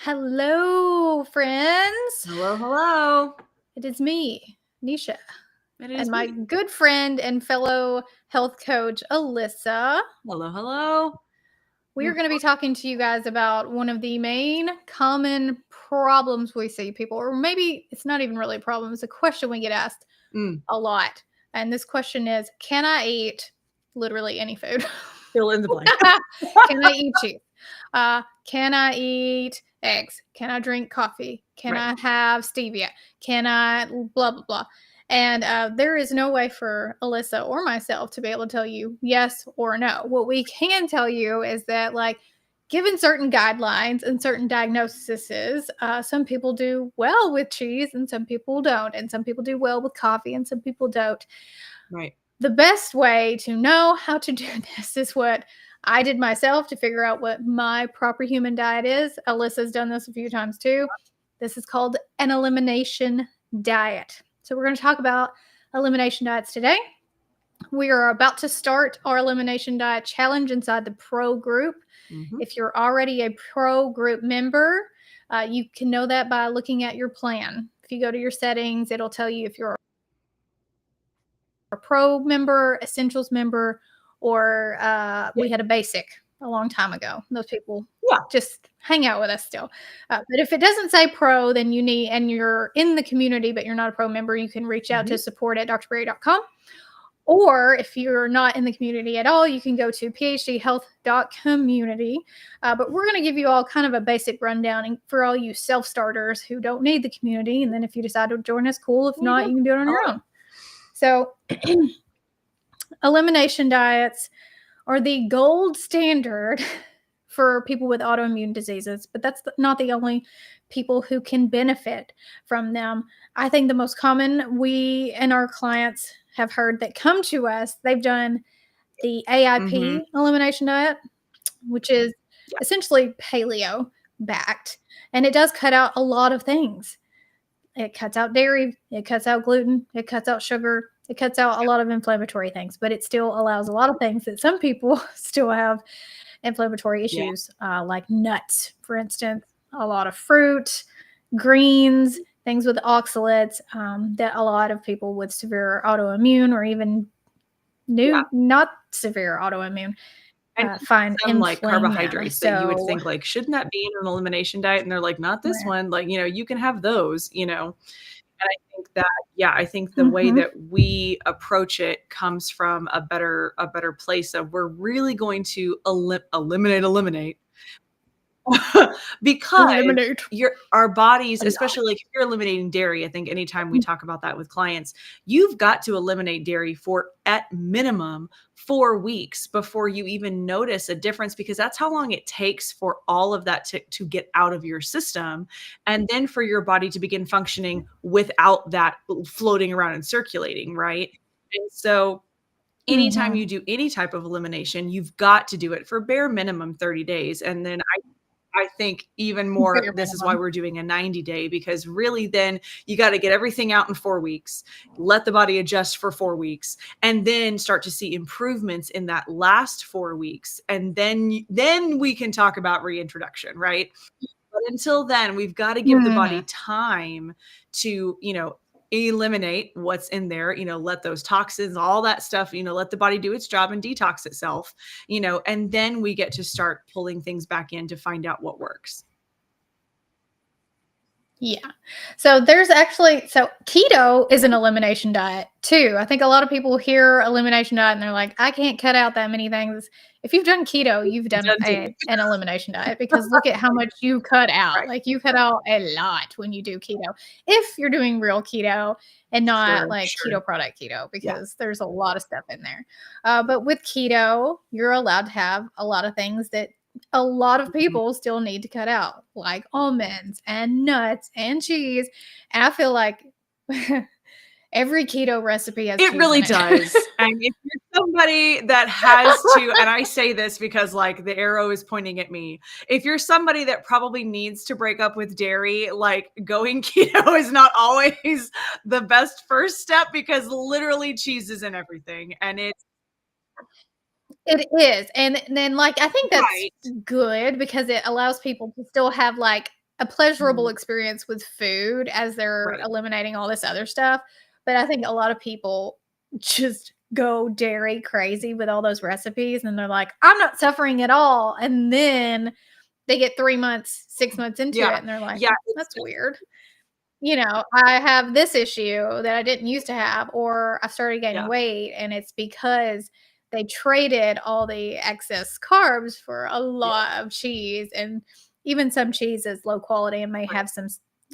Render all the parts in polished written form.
Hello, friends. Hello, hello. It is me, Nisha, It and is my me. good friend and fellow health coach, Alyssa. Hello, hello. We are going to be talking to you guys about one of the main common problems we see people, or maybe it's not even really a problem, it's a question we get asked a lot. And this question is, can I eat literally any food? Fill in the blank. Can I eat cheese? Can I eat eggs? Can I drink coffee? Can Right. I have stevia? Can I blah, blah, blah? And there is no way for Alyssa or myself to be able to tell you yes or no. What we can tell you is that, like, given certain guidelines and certain diagnoses, some people do well with cheese and some people don't. And some people do well with coffee and some people don't. Right. The best way to know how to do this is what I did myself to figure out what my proper human diet is. Alyssa's done this a few times too. This is called an elimination diet. So we're going to talk about elimination diets today. We are about to start our elimination diet challenge inside the pro group. Mm-hmm. If you're already a pro group member, you can know that by looking at your plan. If you go to your settings, it'll tell you if you're a pro member, essentials member, or we had a basic a long time ago. Those people just hang out with us still. But if it doesn't say pro, then you need, and you're in the community, but you're not a pro member, you can reach out to support@drberry.com. Or if you're not in the community at all, you can go to phdhealth.community. But we're going to give you all kind of a basic rundown for all you self-starters who don't need the community. And then if you decide to join us, cool. If not, you can do it on your own. So elimination diets are the gold standard for people with autoimmune diseases, but that's not the only people who can benefit from them. I think the most common we and our clients have heard that come to us, they've done the AIP elimination diet, which is essentially paleo backed, and it does cut out a lot of things. It cuts out dairy, it cuts out gluten, it cuts out sugar, it cuts out a lot of inflammatory things, but it still allows a lot of things that some people still have inflammatory issues, like nuts, for instance, a lot of fruit, greens, things with oxalates, that a lot of people with severe autoimmune or even not severe autoimmune find some like carbohydrates that you would think, like, shouldn't that be in an elimination diet? And they're like, not this one. Like, you can have those, And I think that, I think the way that we approach it comes from a better place of, we're really going to eliminate because our bodies, especially like if you're eliminating dairy, I think anytime we talk about that with clients, you've got to eliminate dairy for at minimum 4 weeks before you even notice a difference, because that's how long it takes for all of that to get out of your system, and then for your body to begin functioning without that floating around and circulating, right? And so anytime you do any type of elimination, you've got to do it for bare minimum 30 days. And then I think even more, this is why we're doing a 90-day, because really then you got to get everything out in 4 weeks, let the body adjust for 4 weeks, and then start to see improvements in that last 4 weeks. And then we can talk about reintroduction, right? But until then, we've got to give the body time to, eliminate what's in there, let those toxins, all that stuff, let the body do its job and detox itself, and then we get to start pulling things back in to find out what works. Yeah. So there's actually, keto is an elimination diet too. I think a lot of people hear elimination diet and they're like, I can't cut out that many things. If you've done keto, you've done an elimination diet, because look at how much you cut out. Right. Like, you cut out a lot when you do keto, if you're doing real keto and not keto product keto, because there's a lot of stuff in there. But with keto, you're allowed to have a lot of things that a lot of people still need to cut out, like almonds and nuts and cheese. And I feel like every keto recipe has it really does. And if you're somebody that has to, and I say this because like the arrow is pointing at me, if you're somebody that probably needs to break up with dairy, like, going keto is not always the best first step, because literally cheese is in everything, and it is. And then, like, I think that's good, because it allows people to still have like a pleasurable experience with food as they're Right. eliminating all this other stuff. But I think a lot of people just go dairy crazy with all those recipes and they're like, I'm not suffering at all. And then they get 3 months, 6 months into it Yeah. and they're like, Yeah, it's that's weird. I have this issue that I didn't used to have, or I started gaining yeah, weight, and it's because they traded all the excess carbs for a yeah, lot of cheese, and even some cheese is low quality and may right. have some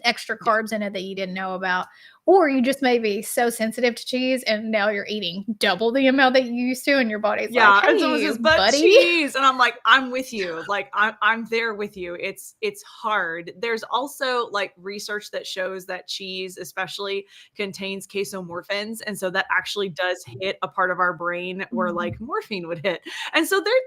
extra Yeah. carbs in it that you didn't know about. Or you just may be so sensitive to cheese and now you're eating double the amount that you used to, and your body's like, Yeah, and someone hey, says, "But buddy. cheese," and I'm like, "I'm with you." Like, I'm there with you. It's hard. There's also like research that shows that cheese, especially, contains casomorphins, and so that actually does hit a part of our brain where like morphine would hit. And so there's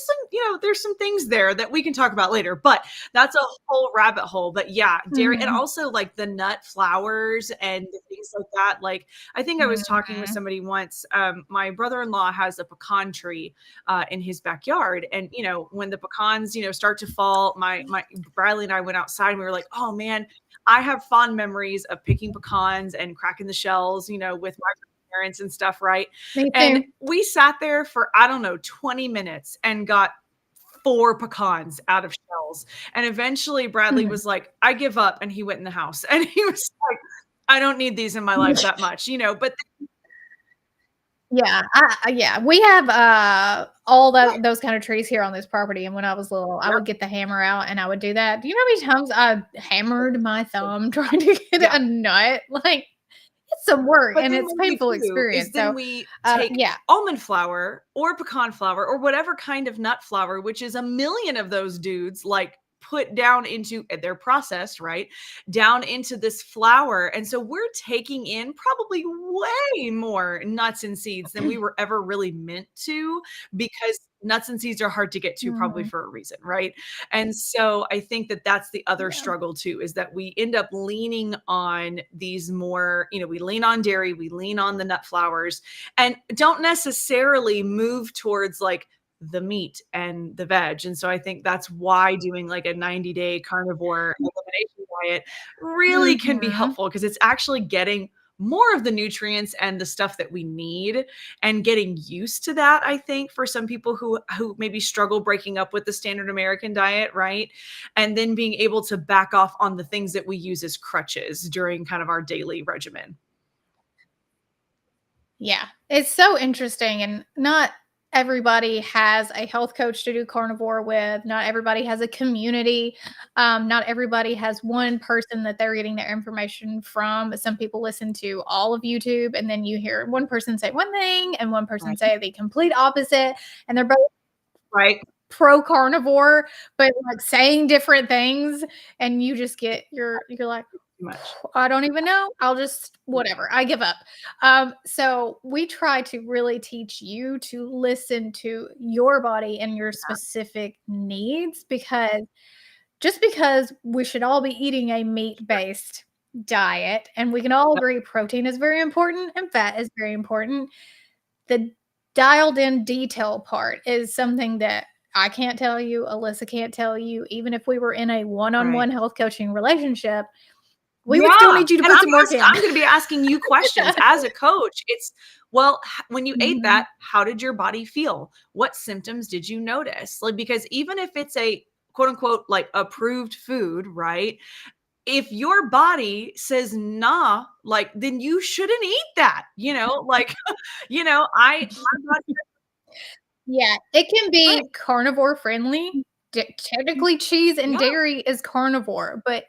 some there's some things there that we can talk about later. But that's a whole rabbit hole. But yeah, dairy, and Mhm. also like the nut flours and things like that. Like I think I was talking with Mhm. somebody once. My brother-in-law has a pecan tree in his backyard, and when the pecans start to fall, my Bradley and I went outside and we were like, oh man, I have fond memories of picking pecans and cracking the shells, with my parents and stuff, right? Me And too. we sat there for I don't know 20 minutes and got 4 pecans out of shells. And eventually Bradley Mhm. was like, I give up. And he went in the house and he was like, I don't need these in my life that much, but Yeah, yeah, we have, all right. those kind of trees here on this property, and when I was little, I Yep. would get the hammer out and I would do that. Do you know how many times I hammered my thumb trying to get Yeah. a nut? Like, it's some work But and then it's what we painful do is experience, then so, we take yeah. almond flour or pecan flour or whatever kind of nut flour, which is a million of those dudes like put down into their processed, right? Down into this flour. And so we're taking in probably way more nuts and seeds than we were ever really meant to, because nuts and seeds are hard to get to probably Mhm. for a reason, right? And so I think that that's the other Yeah. struggle too, is that we end up leaning on these more, we lean on dairy, we lean on the nut flours, and don't necessarily move towards like the meat and the veg. And so I think that's why doing like a 90-day carnivore elimination diet really can be Mhm. helpful, because it's actually getting more of the nutrients and the stuff that we need, and getting used to that. I think for some people who maybe struggle breaking up with the standard American diet, right? And then being able to back off on the things that we use as crutches during kind of our daily regimen. Yeah, it's so interesting, and not everybody has a health coach to do carnivore with. Not everybody has a community. Not everybody has one person that they're getting their information from. Some people listen to all of YouTube, and then you hear one person say one thing and one person Right. say the complete opposite, and they're both Right. pro carnivore, but like saying different things, and you just get you're like, Too much. I don't even know. I'll just whatever. I give up. So we try to really teach you to listen to your body and your specific needs, because just because we should all be eating a meat-based diet and we can all Yep. agree protein is very important and fat is very important, the dialed in detail part is something that I can't tell you, Alyssa can't tell you, even if we were in a Right. one-on-one health coaching relationship, we would still Yeah, need you to and put some work in. I'm gonna be asking you questions as a coach. It's, well, when you ate Mhm. that, how did your body feel? What symptoms did you notice? Like, because even if it's a quote unquote like approved food, right? If your body says nah, like then you shouldn't eat that, like, my body. Yeah, it can Right. be carnivore friendly. Technically, cheese and Yeah. dairy is carnivore, but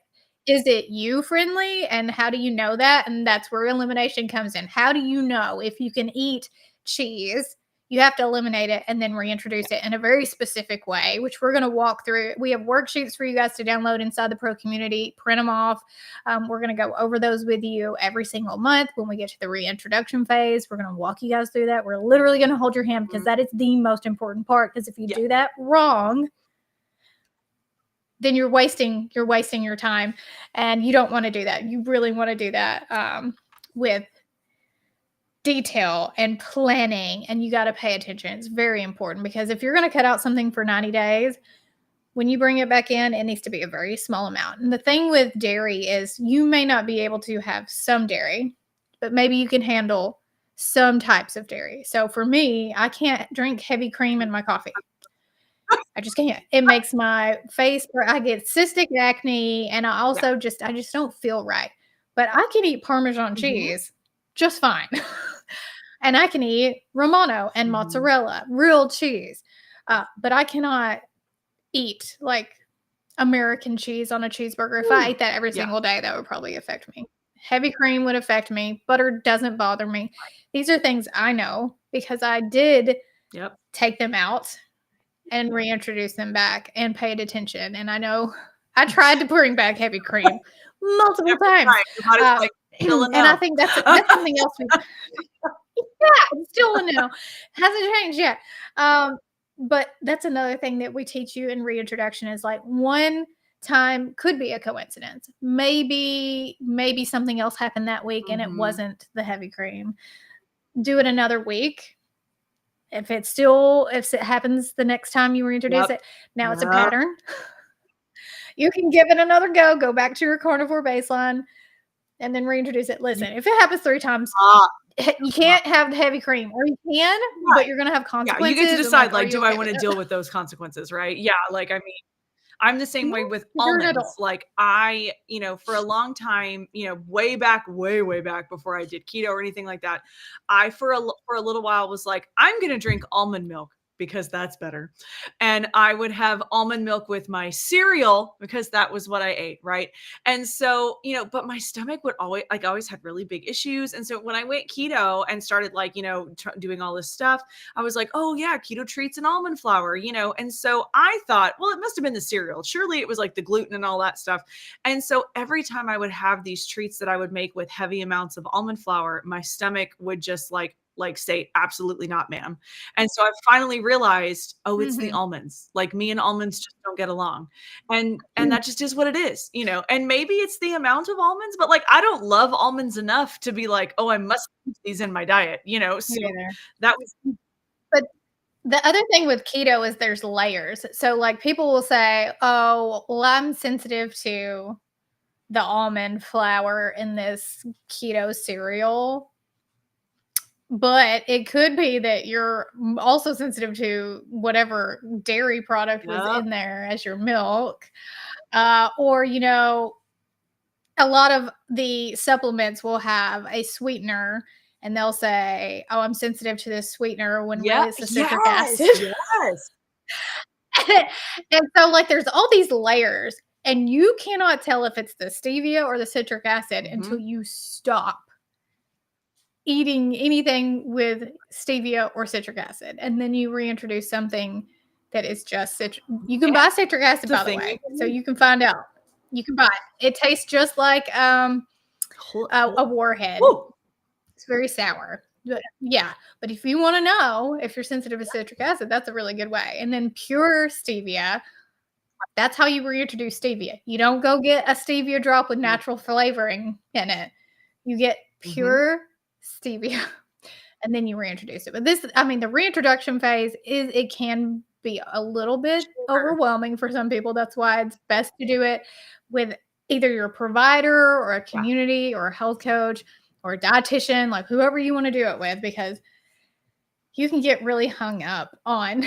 is it you friendly? And how do you know that? And that's where elimination comes in. How do you know if you can eat cheese? You have to eliminate it and then reintroduce it in a very specific way, which we're going to walk through. We have worksheets for you guys to download inside the pro community, print them off. We're going to go over those with you every single month. When we get to the reintroduction phase, we're going to walk you guys through that. We're literally going to hold your hand, because Mhm. that is the most important part. Because if you Yeah. do that wrong, then you're wasting your time, and you don't want to do that. You really want to do that with detail and planning, and you got to pay attention. It's very important, because if you're going to cut out something for 90 days, When you bring it back in, it needs to be a very small amount. And the thing with dairy is you may not be able to have some dairy, but maybe you can handle some types of dairy. So for me, I can't drink heavy cream in my coffee. I just can't. It makes my face, or I get cystic acne, and I also I just don't feel right. But I can eat Parmesan cheese just fine. And I can eat Romano and mozzarella, real cheese. But I cannot eat like American cheese on a cheeseburger. If I ate that every single day, that would probably affect me. Heavy cream would affect me. Butter doesn't bother me. These are things I know because I did take them out and reintroduce them back and paid attention. And I know I tried to bring back heavy cream multiple times. And I think that's something else. It's still a no. Hasn't changed yet. But that's another thing that we teach you in reintroduction is like one time could be a coincidence. Maybe something else happened that week and it wasn't the heavy cream. Do it another week. If it happens the next time you reintroduce it, now it's a pattern. You can give it another go back to your carnivore baseline and then reintroduce it. Listen, if it happens 3 times, you can't have the heavy cream, or you can, but you're going to have consequences. You get to decide, like, do I want to deal with those consequences, right? Yeah, like, I mean, I'm the same way with almonds. Like I, for a long time, way back before I did keto or anything like that, I, for a little while was like, I'm going to drink almond milk because that's better. And I would have almond milk with my cereal because that was what I ate. Right. And so, but my stomach would always, I always had really big issues. And so when I went keto and started doing all this stuff, I was like, oh yeah, keto treats and almond flour, and so I thought, well, it must've been the cereal. Surely it was like the gluten and all that stuff. And so every time I would have these treats that I would make with heavy amounts of almond flour, my stomach would just like say, absolutely not, ma'am. And so I finally realized, oh, it's the almonds. Like me and almonds just don't get along. And that just is what it is, and maybe it's the amount of almonds, but like, I don't love almonds enough to be like, oh, I must keep these in my diet, so that was. But the other thing with keto is there's layers. So like people will say, oh, well, I'm sensitive to the almond flour in this keto cereal. But it could be that you're also sensitive to whatever dairy product was in there as your milk. Or, a lot of the supplements will have a sweetener and they'll say, oh, I'm sensitive to this sweetener when really it's the citric acid. Yes. And so like there's all these layers and you cannot tell if it's the stevia or the citric acid until you stop eating anything with stevia or citric acid, and then you reintroduce something that is just you can buy citric acid, by the way, so you can find out. You can buy it tastes just like a warhead. It's very sour, but if you want to know if you're sensitive to citric acid, that's a really good way. And then pure stevia, that's how you reintroduce stevia. You don't go get a stevia drop with natural flavoring in it. You get pure stevia and then you reintroduce it. But the reintroduction phase it can be a little bit overwhelming for some people. That's why it's best to do it with either your provider or a community or a health coach or a dietitian, like whoever you want to do it with, because you can get really hung up on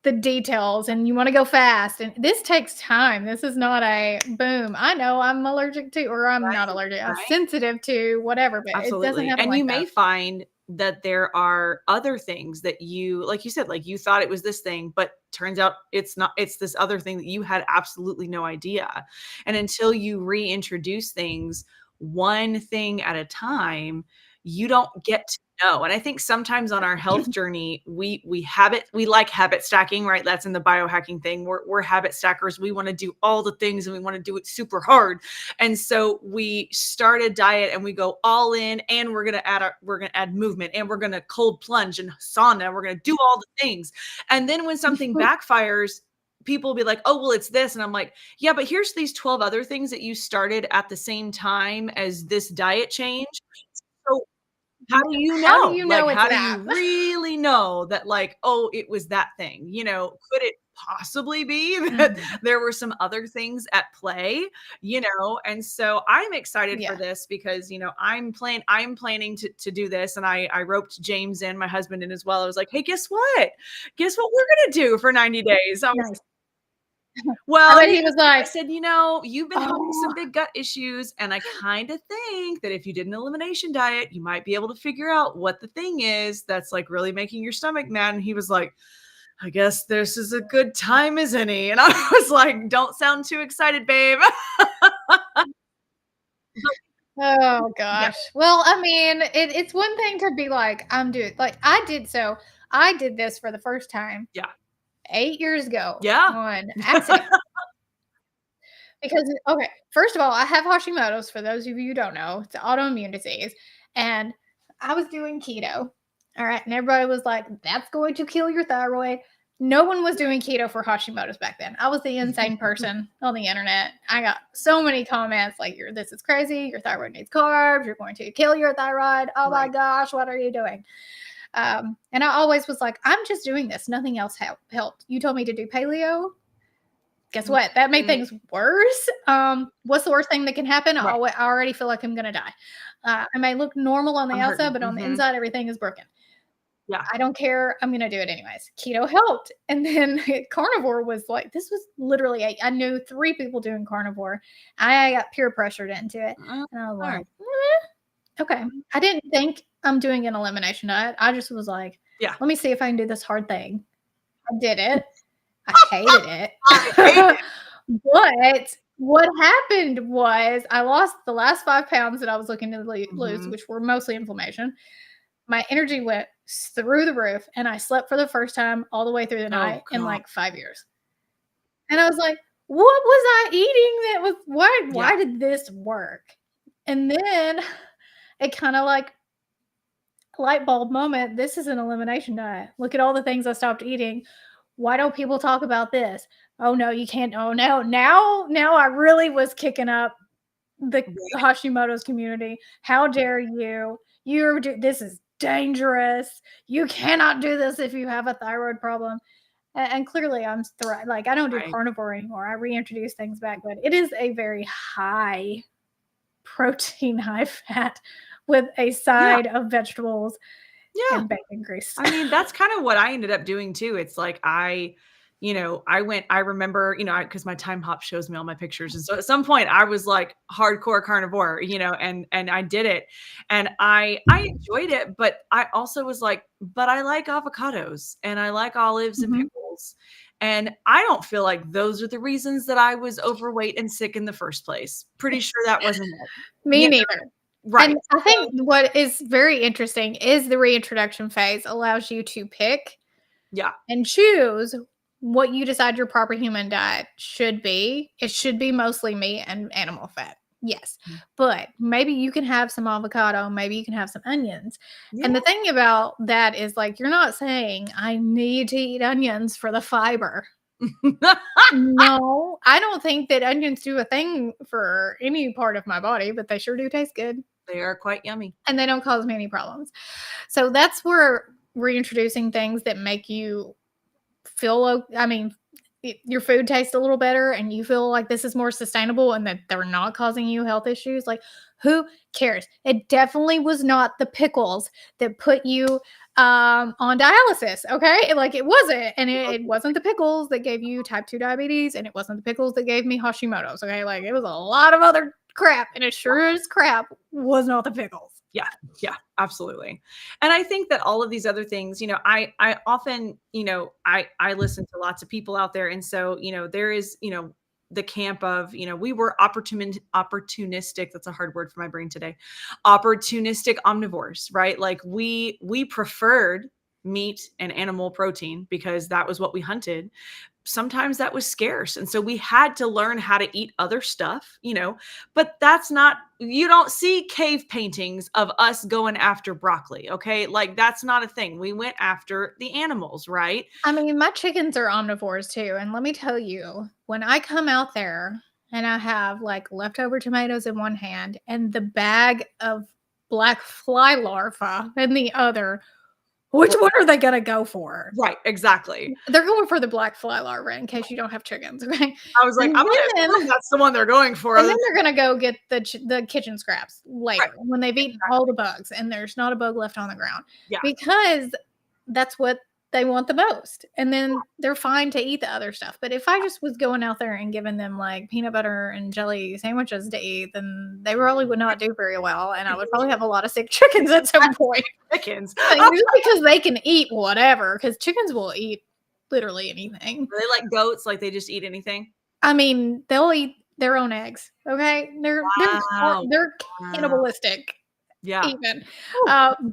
the details and you want to go fast, and this takes time. This is not a boom. I know I'm allergic to, or I'm not allergic. I'm sensitive to whatever, but it doesn't happen. And you may find that there are other things that you, like you said, like you thought it was this thing, but turns out it's not, it's this other thing that you had absolutely no idea. And until you reintroduce things one thing at a time, you don't get to know. And I think sometimes on our health journey, we like habit stacking, right? That's in the biohacking thing. We're habit stackers. We want to do all the things and we want to do it super hard. And so we start a diet and we go all in, and we're going to add movement, and we're going to cold plunge and sauna. We're going to do all the things. And then when something backfires, people will be like, oh, well, it's this. And I'm like, yeah, but here's these 12 other things that you started at the same time as this diet change. So how do you know? How do you really know that, like, oh, it was that thing, could it possibly be that Mhm. there were some other things at play, and so I'm excited for Yeah. this because, I'm planning to do this, and I roped James in, my husband in as well. I was like, "Hey, guess what? Guess what we're gonna do for 90 days?" I was Nice. I well, bet he he was was I like, said, you've been having "Oh." some big gut issues, and I kind of think that if you did an elimination diet, you might be able to figure out what the thing is that's like really making your stomach mad. And he was like, I guess this is a good time as any. And I was like, don't sound too excited, babe. Oh Yeah. gosh. Well, I mean, it's one thing to be like, I'm doing like I did this for the first time Yeah. 8 years ago Yeah. on accident. Because okay, first of all, I have Hashimoto's for those of you who don't know. It's an autoimmune disease. And I was doing keto. All right. And everybody was like, that's going to kill your thyroid. No one was doing keto for Hashimoto's back then. I was the insane person on the internet. I got so many comments like, this is crazy. Your thyroid needs carbs. You're going to kill your thyroid. Oh my Right. gosh, what are you doing? And I always was like, I'm just doing this. Nothing else helped. You told me to do paleo. Guess what? That made Mhm. things worse. What's the worst thing that can happen? Right. I already feel like I'm gonna die. I may look normal on the I'm outside, hurting. but on the Mhm. inside, everything is broken. Yeah. I don't care. I'm gonna do it anyways. Keto helped, and then carnivore was like this was literally. I knew 3 people doing carnivore. I got peer pressured into it, and I was All right. like, okay. I didn't think I'm doing an elimination diet. I just was like, Yeah. let me see if I can do this hard thing. I did it. I hated it. I hate it. But what happened was I lost the last 5 pounds that I was looking to lose, Mhm. which were mostly inflammation. My energy went through the roof, and I slept for the first time all the way through the Oh, night in God. like 5 years. And I was like, "What was I eating that was Yeah. why did this work?" And then it kinda like light bulb moment, this is an elimination diet. Look at all the things I stopped eating. Why don't people talk about this? Oh no, you can't. Oh no. Now I really was kicking up the Right. Hashimoto's community. How dare you? This is dangerous. You cannot do this if you have a thyroid problem. And clearly like I don't do Right. carnivore anymore. I reintroduce things back, but it is a very high protein, high fat with a Yeah. side of vegetables Yeah. and bacon grease. I mean, that's kind of what I ended up doing too. It's like I remember, because my time hop shows me all my pictures. And so at some point I was like hardcore carnivore, and I did it and I enjoyed it, but I also was like, but I like avocados and I like olives and Mhm. pickles. And I don't feel like those are the reasons that I was overweight and sick in the first place. Pretty sure that wasn't it. Me You neither. Right. And I So, think what is very interesting is the reintroduction phase allows you to pick yeah. and choose what you decide your proper human diet should be. It should be mostly meat and animal fat. Yes. But maybe you can have some avocado, maybe you can have some onions. Yeah. And the thing about that is like you're not saying I need to eat onions for the fiber. No, I don't think that onions do a thing for any part of my body, but they sure do taste good They are quite yummy. and they don't cause me any problems. So that's where reintroducing things that make you I mean, your food tastes a little better and you feel like this is more sustainable and that they're not causing you health issues. Like, who cares? It definitely was not the pickles that put you on dialysis. Okay. Like, it wasn't. And it wasn't the pickles that gave you type 2 diabetes. And it wasn't the pickles that gave me Hashimoto's. Okay. Like, it was a lot of other crap. And it sure as crap was not the pickles. Yeah, yeah, absolutely. And I think that all of these other things, I often, I listen to lots of people out there. And so, there is, the camp of, we were opportunistic. That's a hard word for my brain today. Opportunistic omnivores, right? Like we preferred meat and animal protein because that was what we hunted. Sometimes that was scarce. And so we had to learn how to eat other stuff, but you don't see cave paintings of us going after broccoli. Okay. Like that's not a thing. We went after the animals, right? I mean, my chickens are omnivores too. And let me tell you, when I come out there and I have like leftover tomatoes in one hand and the bag of black fly larvae in the other, Which one are they gonna go for? Right, exactly. They're going for the black fly larvae in case you don't have chickens, okay? I was like, And I'm gonna then assume that's the one they're going for. and then they're gonna go get the kitchen scraps Right, later when they've eaten all the bugs and there's not a bug left on the ground yeah. because that's what they want the most. And then they're fine to eat the other stuff. But if I just was going out there and giving them like peanut butter and jelly sandwiches to eat, then they really would not do very well. And I would probably have a lot of sick chickens at some point. Chickens. Like, just because they can eat whatever, because chickens will eat literally anything. Are they like goats? Like they just eat anything? I mean, they'll eat their own eggs. Okay, Wow. they're Wow. cannibalistic. Yeah. Even,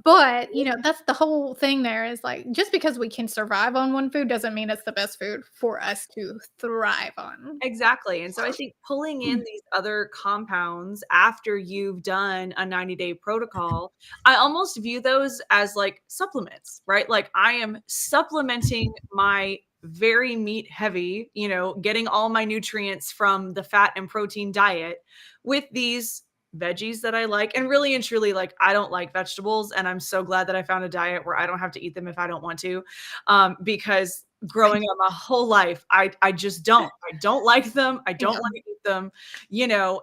but you know that's the whole thing. There is like just because we can survive on one food doesn't mean it's the best food for us to thrive on. Exactly. And so I think pulling in these other compounds after you've done a 90-day protocol, I almost view those as like supplements, right? Like I am supplementing my very meat heavy, getting all my nutrients from the fat and protein diet with these veggies that I like. And really and truly, like I don't like vegetables. And I'm so glad that I found a diet where I don't have to eat them if I don't want to. Because growing up my whole life, I just don't. I don't like them. I don't want to eat them,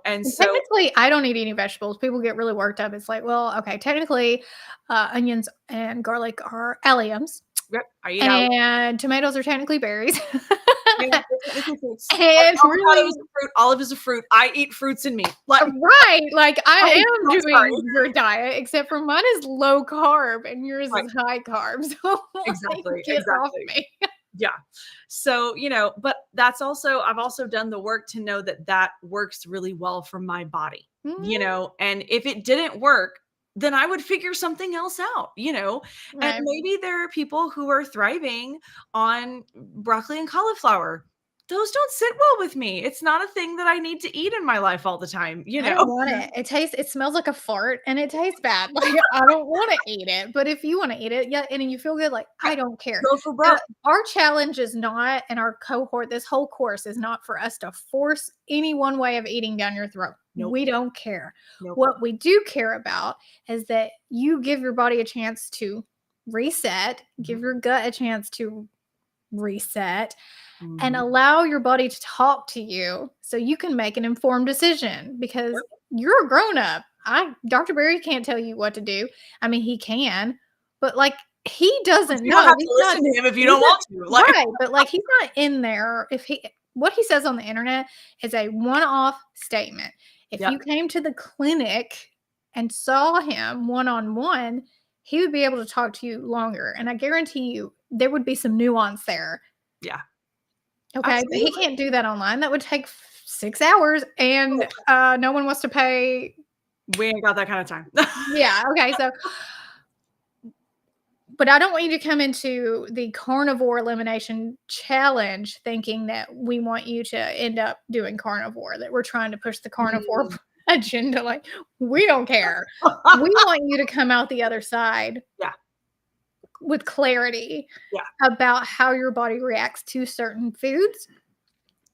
and so Technically, I don't eat any vegetables. People get really worked up. It's like, well, okay, technically, onions and garlic are alliums, yep, I eat out. and tomatoes are technically berries. Yeah, And avocado really, is a fruit, olive is a fruit. I eat fruits and meat. Like, right, like I am I'm doing sorry. your diet, except for mine is low carb and yours Right. is high carb. So Exactly. get off me. Yeah. So, but that's also, I've also done the work to know that that works really well for my body, and if it didn't work, then I would figure something else out, and Right. maybe there are people who are thriving on broccoli and cauliflower. Those don't sit well with me. It's not a thing that I need to eat in my life all the time, I don't want it. It smells like a fart and it tastes bad. Like I don't want to eat it. But if you want to eat it, yeah, and you feel good, like I don't care. Go for broth. Our challenge is not, and our cohort, this whole course is not for us to force any one way of eating down your throat. Nope. We don't care. Nope. What we do care about is that you give your body a chance to reset, give your gut a chance to reset, and allow your body to talk to you so you can make an informed decision because you're a grown up. Dr. Berry can't tell you what to do. I mean, he can, but like he doesn't You know. don't have to listen to him if you don't want to. Like, Right, but like he's not in there. What he says on the internet is a one-off statement. If you came to the clinic and saw him one-on-one, he would be able to talk to you longer. And I guarantee you there would be some nuance there. Yeah. Okay, but he can't do that online. That would take 6 hours, and no one wants to pay. We ain't got that kind of time. Yeah, okay, so but I don't want you to come into the carnivore elimination challenge thinking that we want you to end up doing carnivore, that we're trying to push the carnivore agenda. Like, we don't care. We want you to come out the other side. Yeah. With clarity about how your body reacts to certain foods.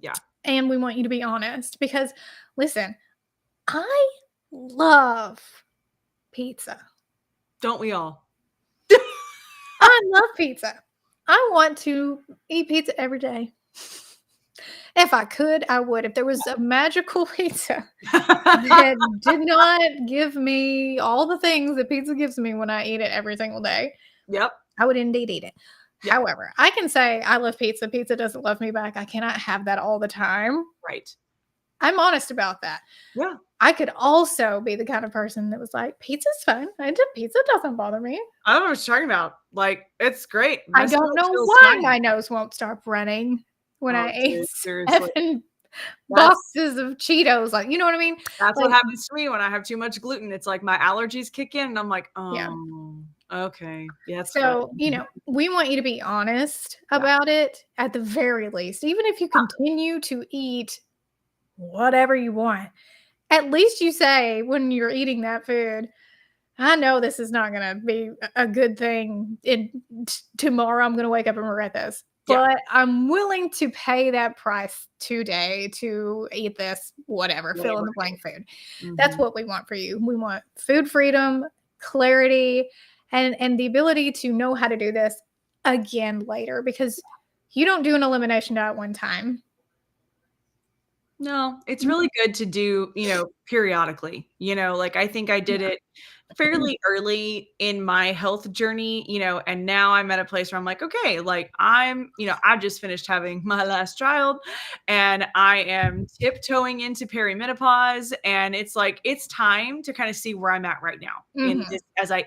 Yeah. And we want you to be honest because, listen, I love pizza. Don't we all? I love pizza. I want to eat pizza every day. If I could, I would. If there was a magical pizza that did not give me all the things that pizza gives me when I eat it every single day. Yep. I would indeed eat it. Yep. However, I can say I love pizza. Pizza doesn't love me back. I cannot have that all the time. Right. I'm honest about that. Yeah. I could also be the kind of person that was like, pizza's fun. Pizza doesn't bother me. I don't know what you're talking about. Like, it's great. I don't know why my nose won't stop running when I ate 7 boxes of Cheetos. Like, you know what I mean? That's what happens to me when I have too much gluten. It's like my allergies kick in and I'm like, okay. Yeah. So, we want you to be honest about it at the very least. Even if you continue to eat whatever you want, at least you say when you're eating that food, I know this is not going to be a good thing. Tomorrow I'm going to wake up and regret this. But I'm willing to pay that price today to eat this, whatever, fill in the blank food. That's what we want for you. We want food freedom, clarity, and the ability to know how to do this again later, because you don't do an elimination diet one time. No, it's really good to do, periodically. Like I think I did it fairly early in my health journey, and now I'm at a place where I'm like, okay, like I've just finished having my last child and I am tiptoeing into perimenopause. And it's like, it's time to kind of see where I'm at right now. In Mhm. this, as I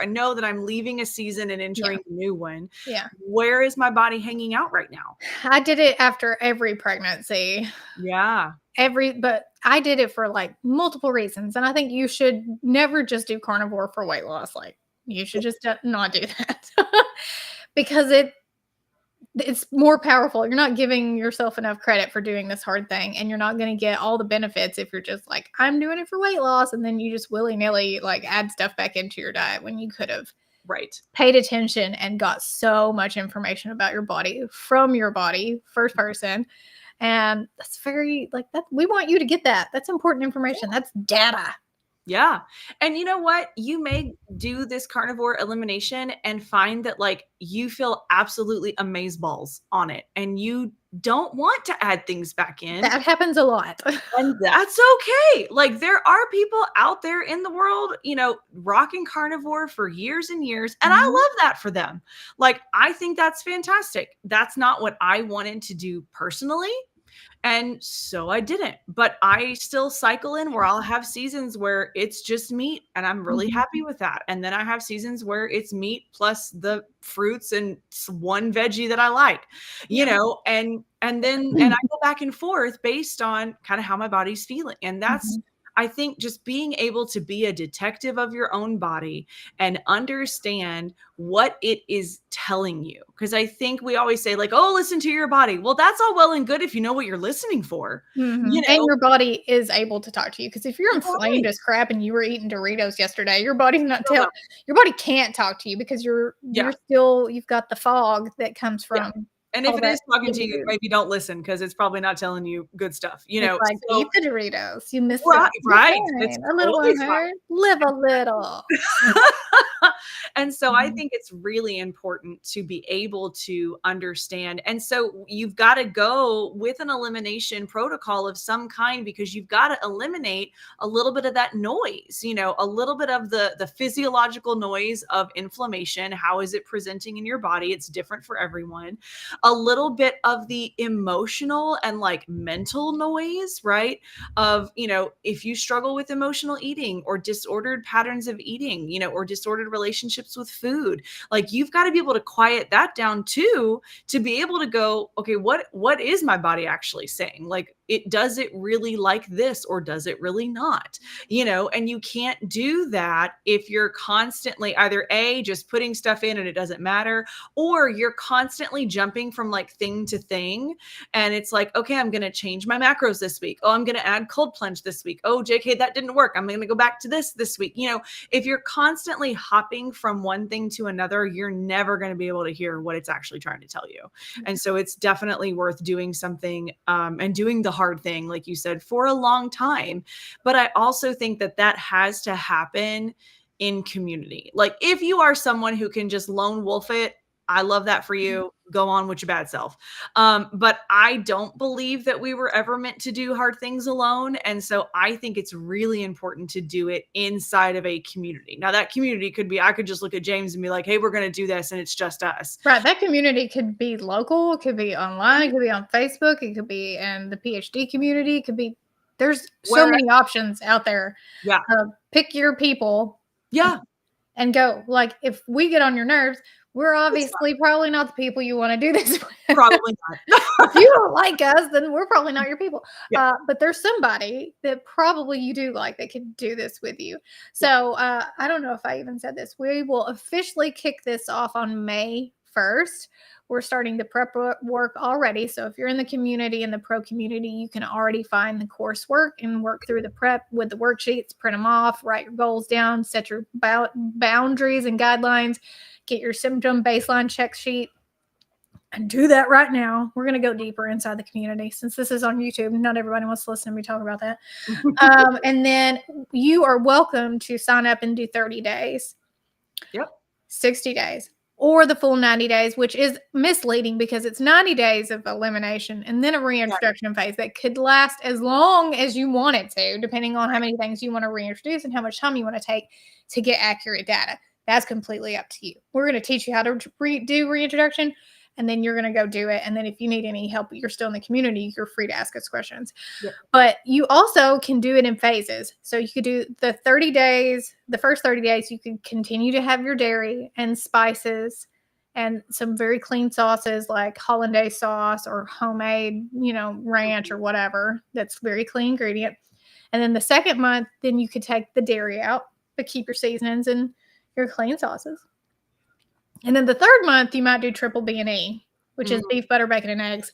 know that I'm leaving a season and Yeah. entering a new one. Yeah. Where is my body hanging out right now? I did it after every pregnancy. Yeah. But I did it for like multiple reasons. And I think you should never just do carnivore for weight loss. Like you should just not do that. Because it's more powerful. You're not giving yourself enough credit for doing this hard thing, and you're not going to get all the benefits if you're just like, I'm doing it for weight loss, and then you just willy-nilly like add stuff back into your diet when you could have Right. paid attention and got so much information about your body from your body, first person. And that's very like that. We want you to get that. That's important information. That's data. Yeah. And you know what? You may do this carnivore elimination and find that like you feel absolutely amazeballs on it and you don't want to add things back in. That happens a lot. And that's okay. Like there are people out there in the world, rocking carnivore for years and years. And I love that for them. Like, I think that's fantastic. That's not what I wanted to do personally. And so I didn't, but I still cycle in where I'll have seasons where it's just meat and I'm really happy with that. And then I have seasons where it's meat plus the fruits and one veggie that I like, and then I go back and forth based on kind of how my body's feeling. And that's, I think, just being able to be a detective of your own body and understand what it is telling you. Because I think we always say like, oh, listen to your body. Well, that's all well and good if you know what you're listening for. And your body is able to talk to you. Because if you're inflamed as crap and you were eating Doritos yesterday, your body's not your body can't talk to you because you've got the fog that comes from. And if it is talking to you, maybe don't listen because it's probably not telling you good stuff. It's like, eat the Doritos. You missed right. it. Right. It's a little one, live a little. And so I think it's really important to be able to understand. And so you've got to go with an elimination protocol of some kind because you've got to eliminate a little bit of that noise, a little bit of the physiological noise of inflammation. How is it presenting in your body? It's different for everyone. A little bit of the emotional and like mental noise, right? Of, if you struggle with emotional eating or disordered patterns of eating, or disordered relationships with food, like you've got to be able to quiet that down too, to be able to go, okay, what is my body actually saying? Like, does it really like this or does it really not? And you can't do that if you're constantly either just putting stuff in and it doesn't matter, or you're constantly jumping from like thing to thing. And it's like, okay, I'm going to change my macros this week. Oh, I'm going to add cold plunge this week. Oh, JK, that didn't work. I'm going to go back to this week. If you're constantly hopping from one thing to another, you're never going to be able to hear what it's actually trying to tell you. And so it's definitely worth doing something and doing the hard thing, like you said, for a long time. But I also think that has to happen in community. Like if you are someone who can just lone wolf it, I love that for you. Go on with your bad self. But I don't believe that we were ever meant to do hard things alone. And so I think it's really important to do it inside of a community. Now that community could be, I could just look at James and be like, hey, we're going to do this. And it's just us. Right. That community could be local. It could be online. It could be on Facebook. It could be in the PhD community. It could be, there's so many options out there. Yeah. Pick your people. Yeah. And go. Like if we get on your nerves, we're obviously probably not the people you want to do this with. Probably not. If you don't like us, then we're probably not your people. Yeah. But there's somebody that probably you do like that could do this with you. So I don't know if I even said this. We will officially kick this off on May 1st. We're starting the prep work already. So if you're in the community, in the pro community, you can already find the coursework and work through the prep with the worksheets, print them off, write your goals down, set your boundaries and guidelines, get your symptom baseline check sheet, and do that right now. We're going to go deeper inside the community since this is on YouTube. Not everybody wants to listen to me talk about that. And then you are welcome to sign up and do 30 days. Yep. 60 days, or the full 90 days, which is misleading because it's 90 days of elimination and then a reintroduction phase that could last as long as you want it to, depending on how many things you want to reintroduce and how much time you want to take to get accurate data. That's completely up to you. We're going to teach you how to do reintroduction, and then you're going to go do it. And then if you need any help, you're still in the community, you're free to ask us questions. Yep. But you also can do it in phases. So you could do the 30 days, the first 30 days, you could continue to have your dairy and spices and some very clean sauces like hollandaise sauce or homemade, ranch or whatever. That's very clean ingredient. And then the second month, then you could take the dairy out, but keep your seasonings and your clean sauces. And then the third month, you might do triple B&E, which is beef, butter, bacon, and eggs.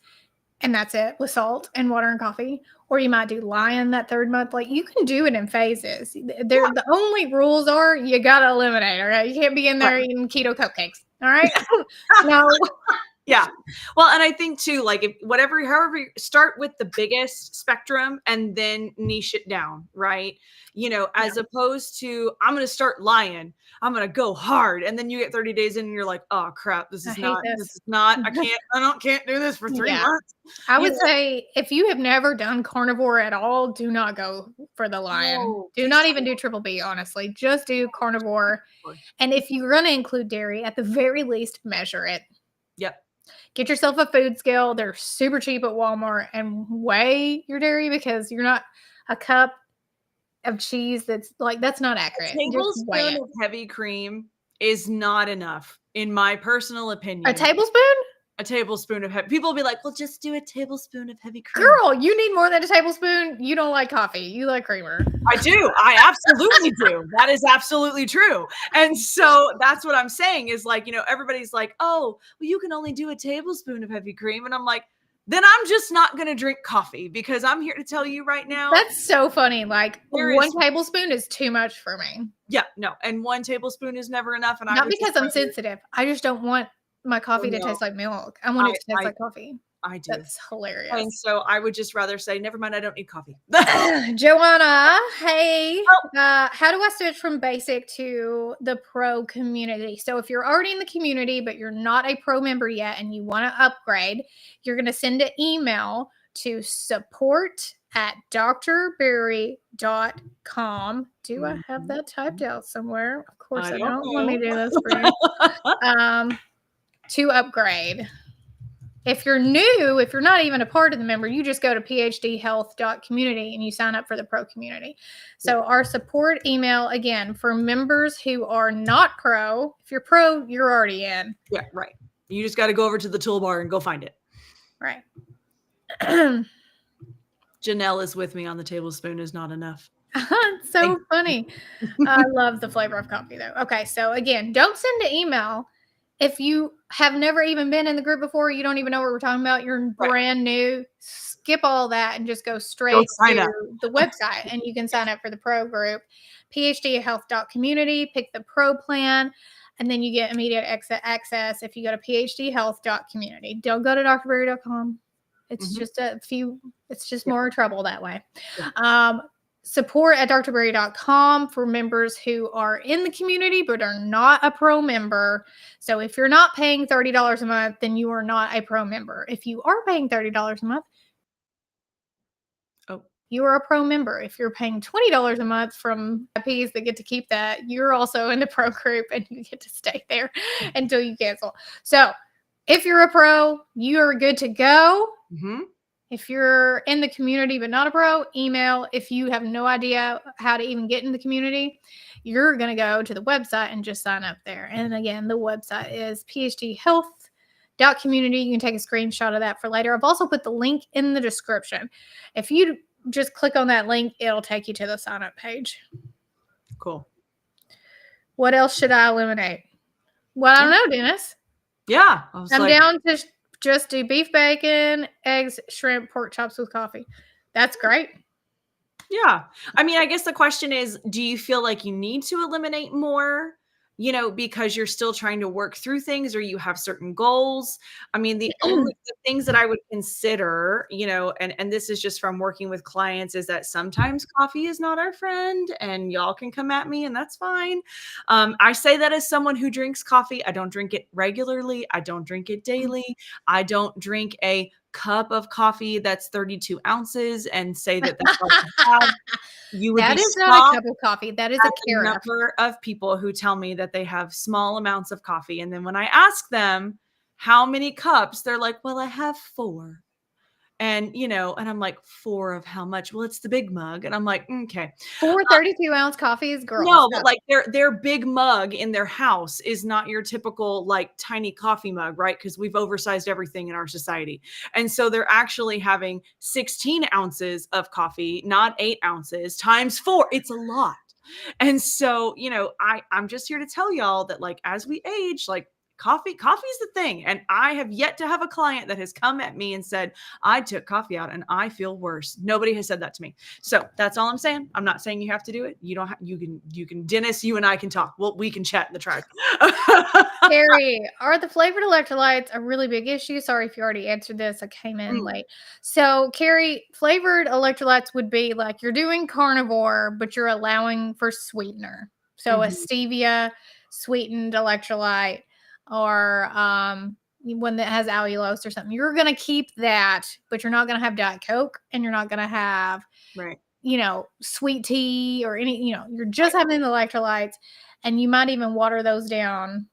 And that's it, with salt and water and coffee. Or you might do lion that third month. Like, you can do it in phases. The only rules are you got to eliminate, all right? You can't be in there eating keto cupcakes, all right? No. Yeah. Well, and I think too, like however you start with the biggest spectrum and then niche it down, right? As opposed to, I'm going to start lion, I'm going to go hard. And then you get 30 days in and you're like, oh crap, this is not, I can't do this for 3 months. I would say if you have never done carnivore at all, do not go for the lion. No, do not even do triple B, honestly. Just do carnivore. And if you're going to include dairy, at the very least, measure it. Yep. Get yourself a food scale. They're super cheap at Walmart, and weigh your dairy, because you're not a cup of cheese that's not accurate. A tablespoon of heavy cream is not enough, in my personal opinion. A tablespoon? A tablespoon of heavy. People will be like, well, just do a tablespoon of heavy cream. Girl, you need more than a tablespoon. You don't like coffee. You like creamer. I do. I absolutely do. That is absolutely true. And so that's what I'm saying is, like, everybody's like, oh, well, you can only do a tablespoon of heavy cream. And I'm like, then I'm just not going to drink coffee, because I'm here to tell you right now. That's so funny. Like, one tablespoon is too much for me. Yeah, no. And 1 tablespoon is never enough. And not because I'm sensitive. I just don't want my coffee to taste like milk. I want it to taste like coffee. I do. That's hilarious. And so I would just rather say, never mind, I don't need coffee. Joanna, hey, how do I switch from basic to the pro community? So if you're already in the community, but you're not a pro member yet and you want to upgrade, you're going to send an email to support@drberry.com. Do I have that typed out somewhere? Of course I don't. Let me do this for you. To upgrade. If you're new, if you're not even a part of the member, you just go to phdhealth.community and you sign up for the pro community. So our support email, again, for members who are not pro. If you're pro, you're already in. Yeah, right. You just got to go over to the toolbar and go find it. Right. Janelle is with me on the tablespoon is not enough. So funny. I love the flavor of coffee, though. Okay, so again, don't send an email if you have never even been in the group before. You don't even know what we're talking about. You're brand new. Skip all that and just go straight to the website, and you can sign up for the pro group, phdhealth.community. Pick the pro plan, and then you get immediate access if you go to phdhealth.community. Don't go to drberry.com. It's just it's just more trouble that way. Support@drberry.com for members who are in the community but are not a pro member. So if you're not paying $30 a month, then you are not a pro member. If you are paying $30 a month, you are a pro member. If you're paying $20 a month from IPs that get to keep that, you're also in the pro group and you get to stay there until you cancel. So if you're a pro, you are good to go. If you're in the community but not a pro, email. If you have no idea how to even get in the community, you're going to go to the website and just sign up there. And again, the website is phdhealth.community. You can take a screenshot of that for later. I've also put the link in the description. If you just click on that link, it'll take you to the sign up page. Cool. What else should I eliminate? Well, I don't know, Dennis. Yeah. I'm down to just do beef, bacon, eggs, shrimp, pork chops with coffee. That's great. Yeah. I mean, I guess the question is, do you feel like you need to eliminate more? because you're still trying to work through things or you have certain goals. I mean, the things that I would consider, and this is just from working with clients, is that sometimes coffee is not our friend, and y'all can come at me and that's fine. I say that as someone who drinks coffee. I don't drink it regularly. I don't drink it daily. I don't drink a cup of coffee that's 32 ounces and say that that's all I have. You would That be is not a shocked cup of coffee. That is at a the carafe. number of people who tell me that they have small amounts of coffee. And then when I ask them how many cups, they're like, well, I have 4. And, and I'm like, 4 of how much? Well, it's the big mug. And I'm like, okay. 4 32-ounce coffees, girls. No, but like their big mug in their house is not your typical like tiny coffee mug, right? Because we've oversized everything in our society. And so they're actually having 16 ounces of coffee, not 8 ounces times 4. It's a lot. And so, I'm just here to tell y'all that like as we age, like coffee's the thing. And I have yet to have a client that has come at me and said, I took coffee out and I feel worse. Nobody has said that to me. So that's all I'm saying. I'm not saying you have to do it. You don't have, you can, Dennis, you and I can talk. Well, we can chat in the tribe. Carrie, are the flavored electrolytes a really big issue? Sorry if you already answered this. I came in late. So, Carrie, flavored electrolytes would be like you're doing carnivore, but you're allowing for sweetener. So, a stevia sweetened electrolyte or one that has allulose or something. You're going to keep that, but you're not going to have Diet Coke and you're not going to have, sweet tea or any, you're just having the electrolytes, and you might even water those down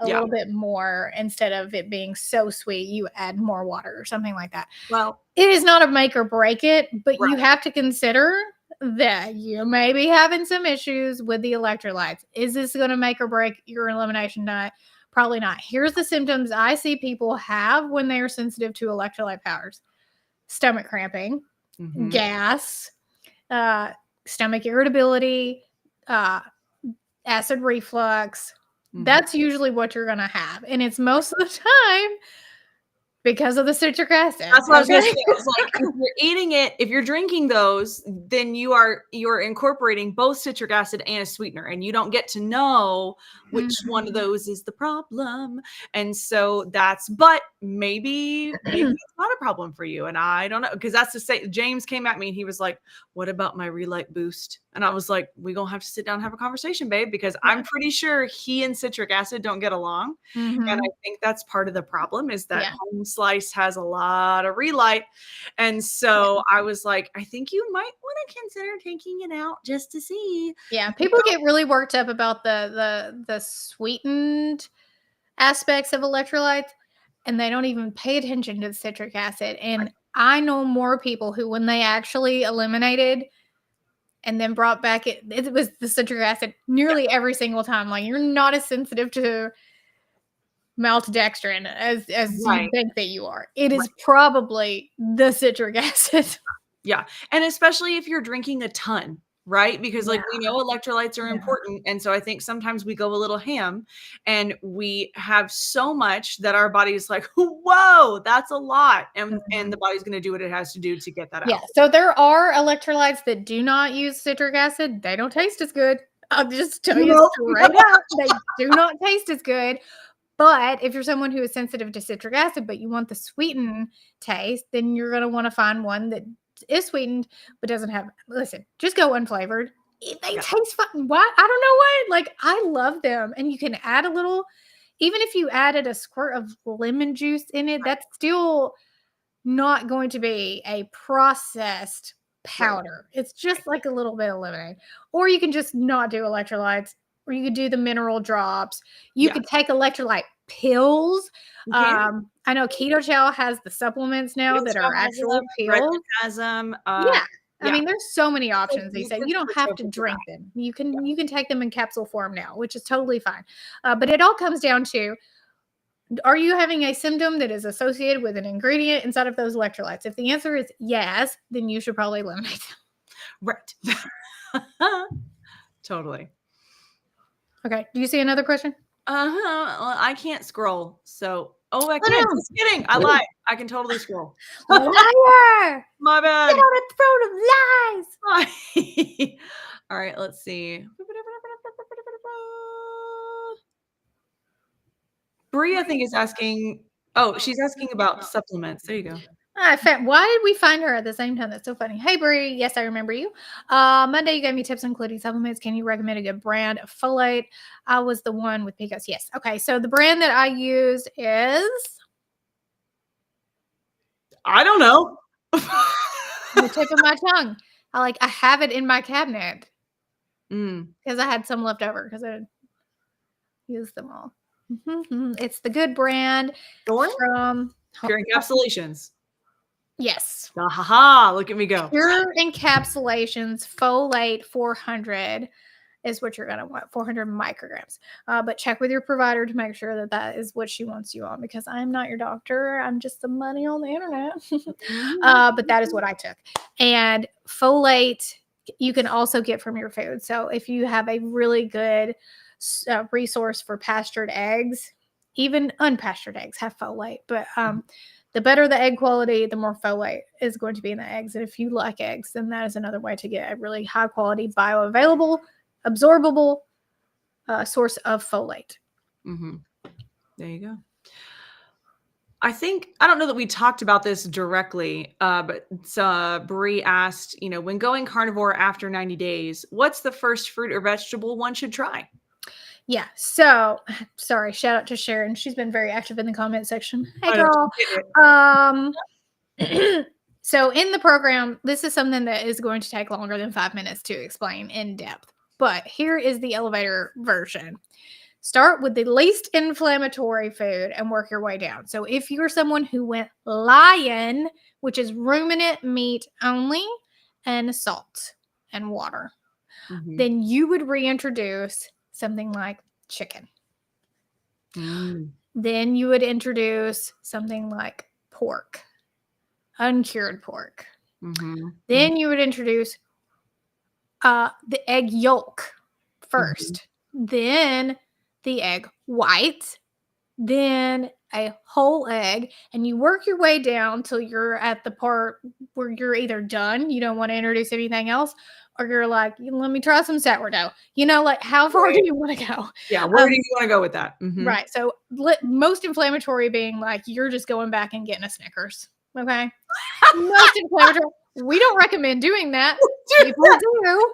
a little bit more. Instead of it being so sweet, you add more water or something like that. Well, it is not a make or break it, but you have to consider that you may be having some issues with the electrolytes. Is this going to make or break your elimination diet? Probably not. Here's the symptoms I see people have when they are sensitive to electrolyte powders: stomach cramping, gas, stomach irritability, acid reflux. That's usually what you're going to have. And it's most of the time because of the citric acid. That's what I was going to say. It's like, if you're eating it, if you're drinking those, then you're incorporating both citric acid and a sweetener, and you don't get to know which one of those is the problem. And so but maybe it's not a problem for you. And I don't know, because that's to say, James came at me and he was like, what about my Relight Boost? And I was like, we're going to have to sit down and have a conversation, babe, because I'm pretty sure he and citric acid don't get along. And I think that's part of the problem, is that Home Slice has a lot of Relight. And so I was like, I think you might want to consider taking it out just to see. Yeah, people get really worked up about the sweetened aspects of electrolytes, and they don't even pay attention to the citric acid. And I know more people who, when they actually eliminated and then brought back it was the citric acid nearly every single time. Like, you're not as sensitive to maltodextrin as you think that you are. It is probably the citric acid. Yeah. And especially if you're drinking a ton, right? Because like we know electrolytes are important. And so I think sometimes we go a little ham and we have so much that our body is like, whoa, that's a lot. And the body's going to do what it has to do to get that out. Yeah. So there are electrolytes that do not use citric acid. They don't taste as good. I'll just tell you straight up. They do not taste as good. But if you're someone who is sensitive to citric acid, but you want the sweetened taste, then you're going to want to find one that is sweetened but doesn't have. Listen, just go unflavored. They taste fun. Why? I don't know why. Like, I love them, and you can add a little. Even if you added a squirt of lemon juice in it, that's still not going to be a processed powder. It's just like a little bit of lemonade. Or you can just not do electrolytes, or you could do the mineral drops. You could take electrolyte pills. I know Keto Chow has the supplements now that are actual pills. Has them. I mean, there's so many options. They say you don't have to drink them. You can take them in capsule form now, which is totally fine. But it all comes down to, are you having a symptom that is associated with an ingredient inside of those electrolytes? If the answer is yes, then you should probably eliminate them. Right. Totally. Okay. Do you see another question? Well, I can't scroll. So, I can't. Just kidding. I lied. I can totally scroll. Liar! My bad. Get on a throne of lies. All right. Let's see. Bree, I think, is asking. Oh, she's asking about supplements. There you go. Why did we find her at the same time? That's so funny. Hey, Bree. Yes, I remember you. Monday, you gave me tips including supplements. Can you recommend a good brand of folate? I was the one with Picos. Yes. Okay. So the brand that I use is I don't know. the tip of my tongue. I have it in my cabinet because I had some left over because I used them all. It's the good brand from Pure Encapsulations. Yes. Ha ha! Look at me go. Pure Encapsulations folate 400 is what you're going to want, 400 micrograms. But check with your provider to make sure that that is what she wants you on, because I'm not your doctor. I'm just the money on the internet. But that is what I took. And folate you can also get from your food. So if you have a really good resource for pastured eggs, even unpastured eggs have folate, but the better the egg quality, the more folate is going to be in the eggs. And if you like eggs, then that is another way to get a really high quality, bioavailable, absorbable source of folate. There you go. I don't know that we talked about this directly, but Bree asked, when going carnivore after 90 days, what's the first fruit or vegetable one should try? Yeah. So, sorry. Shout out to Sharon. She's been very active in the comment section. Hey, girl. So in the program, this is something that is going to take longer than 5 minutes to explain in depth. But here is the elevator version. Start with the least inflammatory food and work your way down. So if you're someone who went lion, which is ruminant meat only, and salt and water, then you would reintroduce something like chicken. Then you would introduce something like pork, uncured pork. Then you would introduce the egg yolk first, then the egg white, then a whole egg, and you work your way down till you're at the part where you're either done, you don't want to introduce anything else, or you're like, let me try some sourdough. How far do you want to go? Yeah, where do you want to go with that? Right. So most inflammatory being like you're just going back and getting a Snickers. Okay. Most inflammatory. We don't recommend doing that. People do.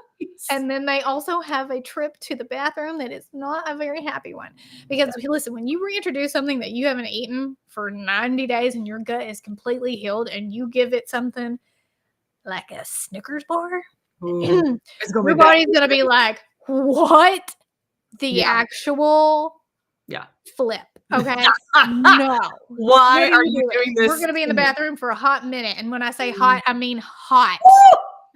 And then they also have a trip to the bathroom that is not a very happy one. Because listen, when you reintroduce something that you haven't eaten for 90 days and your gut is completely healed and you give it something like a Snickers bar, your body's going to be like, what? The actual flip. Okay. No. Why are you doing this? We're going to be in the bathroom for a hot minute. And when I say hot, I mean hot.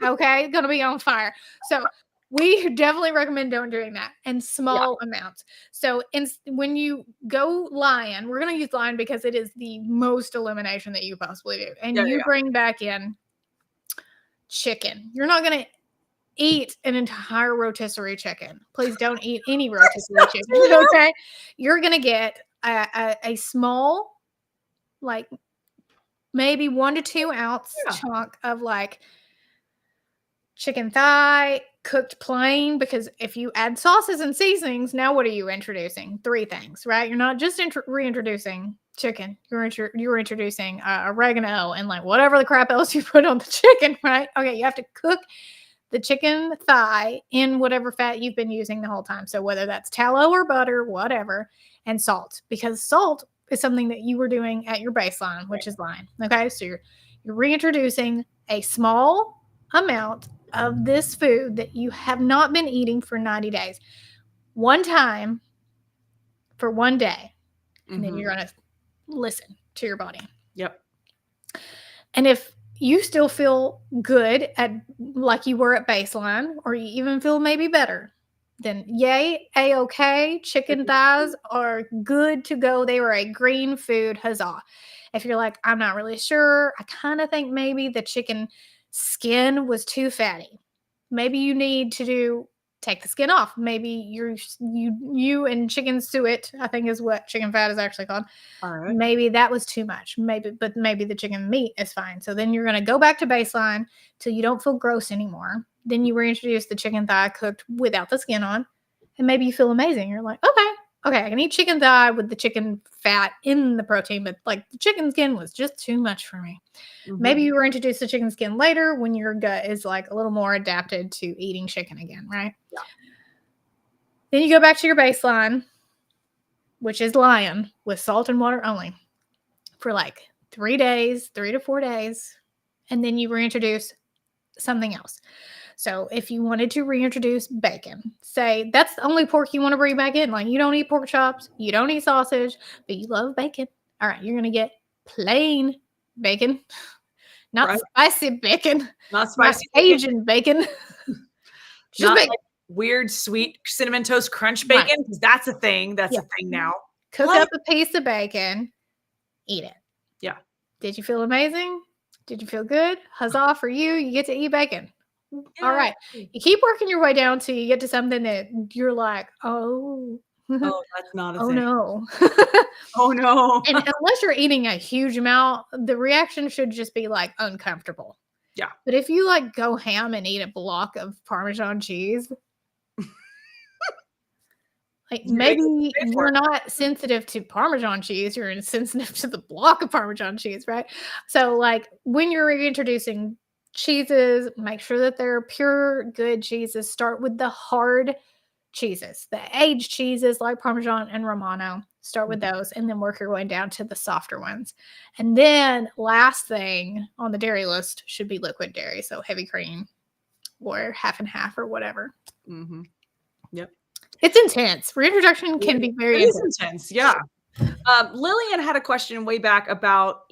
Okay. Going to be on fire. So we definitely recommend doing that in small amounts. So when you go lion, we're going to use lion because it is the most elimination that you possibly do. And you bring back in chicken. You're not going to eat an entire rotisserie chicken. Please don't eat any rotisserie chicken. Okay. You're going to get a small, like maybe 1 to 2 ounce chunk of like chicken thigh cooked plain, because if you add sauces and seasonings, now what are you introducing? 3 things, right? You're not just reintroducing chicken. You're introducing oregano and like whatever the crap else you put on the chicken, right? Okay. You have to cook the chicken thigh in whatever fat you've been using the whole time. So whether that's tallow or butter, whatever, and salt, because salt is something that you were doing at your baseline, which is lion. Okay. So you're reintroducing a small amount of this food that you have not been eating for 90 days, one time for 1 day. And then you're going to listen to your body. Yep. And if you still feel good like you were at baseline, or you even feel maybe better, then yay, A-okay. Chicken thighs are good to go. They are a green food, huzzah. If you're like, I'm not really sure, I kind of think maybe the chicken skin was too fatty. Maybe you need to take the skin off. Maybe you and chicken suet, I think is what chicken fat is actually called. All right. Maybe that was too much. Maybe the chicken meat is fine. So then you're going to go back to baseline till you don't feel gross anymore. Then you reintroduce the chicken thigh cooked without the skin on, and maybe you feel amazing. You're like, okay, I can eat chicken thigh with the chicken fat in the protein, but like the chicken skin was just too much for me. Maybe you reintroduce the chicken skin later when your gut is like a little more adapted to eating chicken again, right? Yeah. Then you go back to your baseline, which is lion with salt and water only for like 3 days, 3 to 4 days. And then you reintroduce something else. So if you wanted to reintroduce bacon, say that's the only pork you want to bring back in. Like you don't eat pork chops, you don't eat sausage, but you love bacon. All right, you're going to get plain bacon, not spicy bacon, not spicy not Cajun bacon. Just not bacon. Like weird sweet cinnamon toast crunch bacon, because that's a thing. That's a thing now. Cook up a piece of bacon, eat it. Yeah. Did you feel amazing? Did you feel good? Huzzah for you. You get to eat bacon. Yeah. All right. You keep working your way down till you get to something that you're like, oh. Oh, that's not a thing. No. Oh, no. And unless you're eating a huge amount, the reaction should just be like uncomfortable. Yeah. But if you like go ham and eat a block of Parmesan cheese, like maybe you're not sensitive to Parmesan cheese, you're insensitive to the block of Parmesan cheese, right? So like when you're reintroducing cheeses, make sure that they're pure, good cheeses. Start with the hard cheeses, the aged cheeses like Parmesan and Romano. Start with those and then work your way down to the softer ones. And then last thing on the dairy list should be liquid dairy. So heavy cream or half and half or whatever. Mm-hmm. Yep. It's intense. Reintroduction can be very intense. Yeah. Lillian had a question way back about,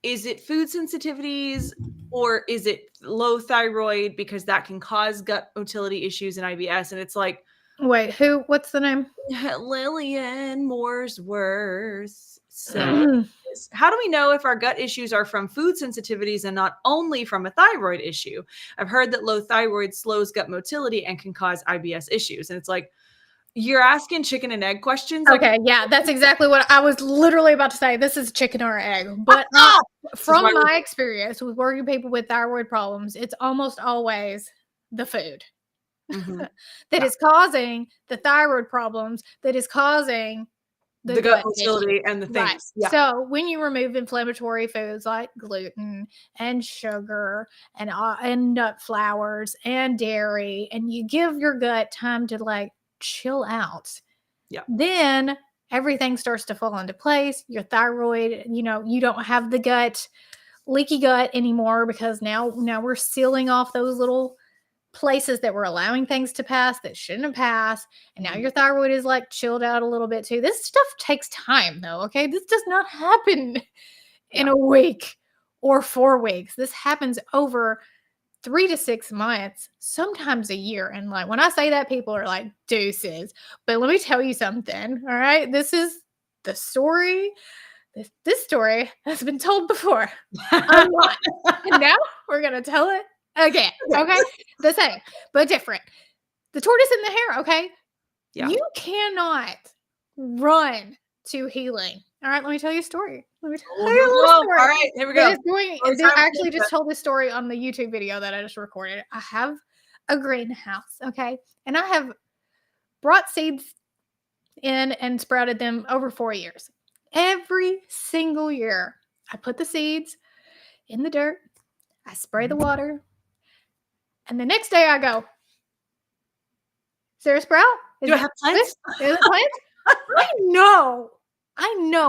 is it food sensitivities or is it low thyroid, because that can cause gut motility issues in IBS? And it's like, wait, what's the name? Lillian Mooresworth. So how do we know if our gut issues are from food sensitivities and not only from a thyroid issue? I've heard that low thyroid slows gut motility and can cause IBS issues. And it's like, you're asking chicken and egg questions. Okay, yeah, that's exactly what I was literally about to say. This is chicken or egg. But from my experience with working people with thyroid problems, it's almost always the food that is causing the thyroid problems, that is causing the gut motility and the things. Right. Yeah. So when you remove inflammatory foods like gluten and sugar and nut flours and dairy, and you give your gut time to like chill out, then everything starts to fall into place. Your thyroid, you don't have the leaky gut anymore, because now we're sealing off those little places that were allowing things to pass that shouldn't have passed. And now your thyroid is like chilled out a little bit too. This stuff takes time though. Okay. This does not happen in a week or 4 weeks. This happens over 3 to 6 months, sometimes a year. And like, when I say that, people are like, deuces. But let me tell you something. All right. This is the story. This story has been told before. And now we're going to tell it again. Okay. The same, but different. The tortoise and the hare. Okay. Yeah. You cannot run to healing. All right. Let me tell you a story. Let me tell you a little story. All right. Here we go. I actually just told this story on the YouTube video that I just recorded. I have a greenhouse. Okay. And I have brought seeds in and sprouted them over 4 years. Every single year, I put the seeds in the dirt. I spray the water. And the next day I go, is there a sprout? Do I have plants? Is it plants? I know.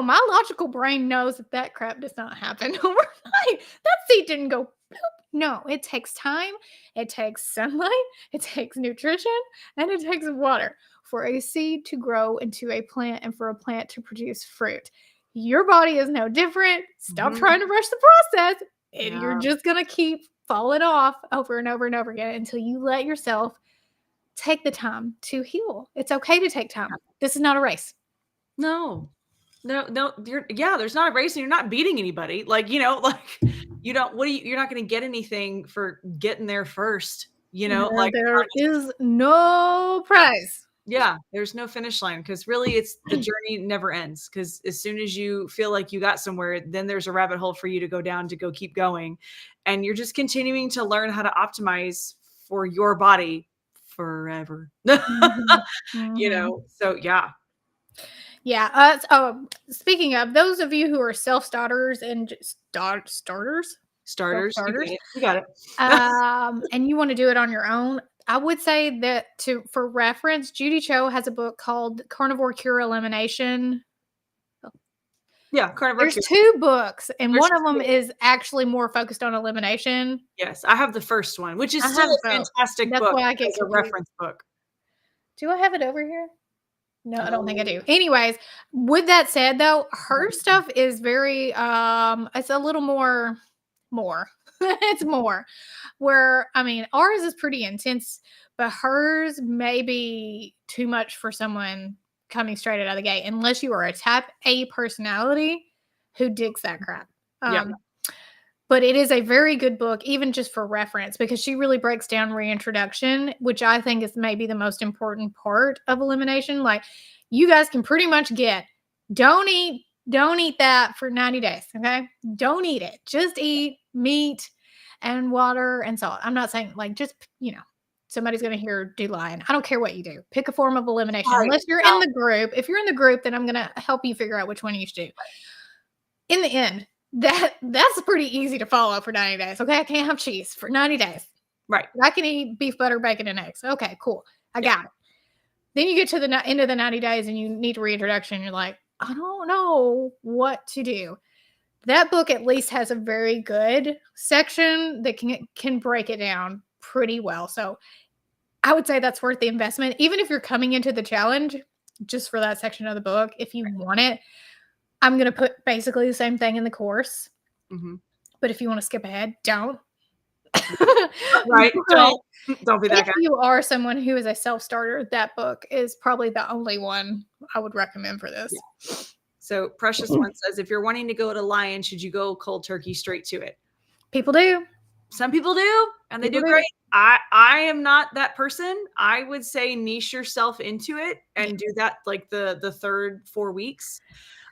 My logical brain knows that crap does not happen overnight. That seed didn't go boop. No, it takes time. It takes sunlight. It takes nutrition. And it takes water for a seed to grow into a plant and for a plant to produce fruit. Your body is no different. Stop trying to rush the process. And you're just going to keep falling off over and over and over again until you let yourself take the time to heal. It's okay to take time. This is not a race. No, there's not a race and you're not beating anybody. Like, you're not going to get anything for getting there first, there is no prize. Yeah, there's no finish line, because really it's the journey never ends, because as soon as you feel like you got somewhere, then there's a rabbit hole for you to go down to go keep going. And you're just continuing to learn how to optimize for your body forever. So yeah. Yeah. Speaking of those of you who are self-starters and starters, Starters, self-starters, you got it. and you want to do it on your own, I would say that for reference, Judy Cho has a book called Carnivore Cure Elimination. Yeah, carnivore There's cure. 2 books, and There's one of them 2. is actually more focused on elimination. Yes, I have the first one, which is I still have a both. fantastic That's book why I get as a confused. reference book. Do I have it over here? No, I don't think I do. Anyways, with that said though, her stuff is very it's a little more it's more where I mean ours is pretty intense, but hers may be too much for someone coming straight out of the gate unless you are a type A personality who digs that crap. Yeah. But it is a very good book, even just for reference, because she really breaks down reintroduction, which I think is maybe the most important part of elimination. Like, you guys can pretty much get don't eat that for 90 days. Okay. Don't eat it. Just eat meat and water and salt. I'm not saying like just, somebody's going to hear do lying. I don't care what you do. Pick a form of elimination. Right. Unless you're in the group. If you're in the group, then I'm going to help you figure out which one you should do. In the end, that's pretty easy to follow for 90 days. Okay, I can't have cheese for 90 days. Right. I can eat beef, butter, bacon, and eggs. Okay, cool. I got it. Then you get to the end of the 90 days and you need a reintroduction. You're like, I don't know what to do. That book at least has a very good section that can break it down pretty well. So I would say that's worth the investment. Even if you're coming into the challenge just for that section of the book, if you want it, I'm going to put basically the same thing in the course. Mm-hmm. But if you want to skip ahead, don't. Right. Don't be that if guy. you are someone who is a self-starter, that book is probably the only one I would recommend for this. Yeah. So Precious One says, if you're wanting to go to Lion, should you go cold turkey straight to it? People do. Some people do, and they do great. I am not that person. I would say niche yourself into it and do that like the third 4 weeks.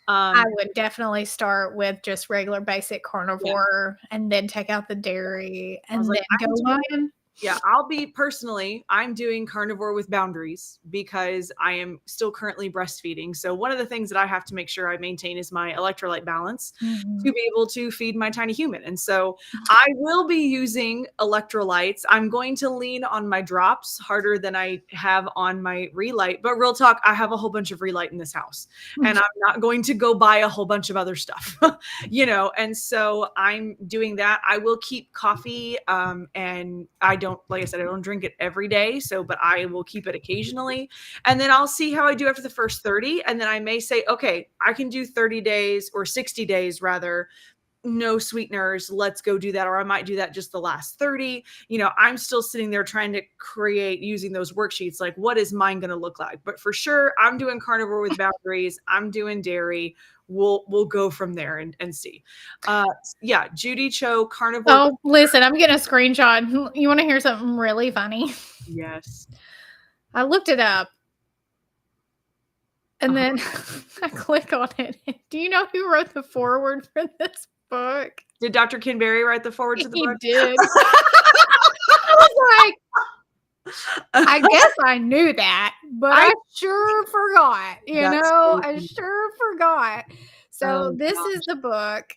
I would definitely start with just regular basic carnivore and then take out the dairy and then go lion. Yeah, I'm doing carnivore with boundaries because I am still currently breastfeeding. So one of the things that I have to make sure I maintain is my electrolyte balance to be able to feed my tiny human. And so I will be using electrolytes. I'm going to lean on my drops harder than I have on my Relight. But real talk, I have a whole bunch of Relight in this house and I'm not going to go buy a whole bunch of other stuff, and so I'm doing that. I will keep coffee and like I said, I don't drink it every day. But I will keep it occasionally. And then I'll see how I do after the first 30. And then I may say, okay, I can do 30 days or 60 days rather. No sweeteners. Let's go do that. Or I might do that just the last 30. I'm still sitting there trying to create using those worksheets. Like, what is mine going to look like? But for sure, I'm doing carnivore with boundaries. I'm doing dairy. We'll go from there and see. Judy Cho, carnivore. Oh, listen, I'm getting a screenshot. You want to hear something really funny? Yes. I looked it up. And then I click on it. Do you know who wrote the foreword for this book? Did Dr. Ken Berry write the foreword to the book? He did. I was like, I guess I knew that, but I sure forgot. I sure forgot. So this is the book,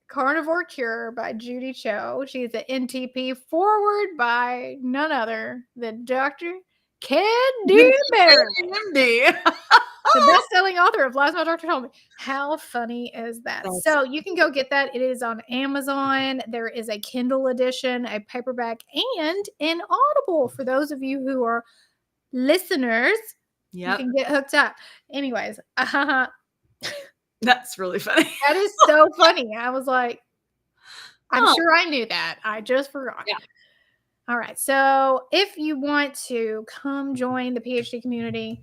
Carnivore Cure by Judy Cho. She's an NTP, forward by none other than Dr. Ken Berry. The best-selling author of Lies My Doctor Told Me. How funny is that? So you can go get that. It is on Amazon. There is a Kindle edition, a paperback, and an Audible for those of you who are listeners. You can get hooked up. Anyways, that's really funny. That is so funny. I was like, I'm sure I knew that. I just forgot. Yeah. All right. So if you want to come join the PhD community,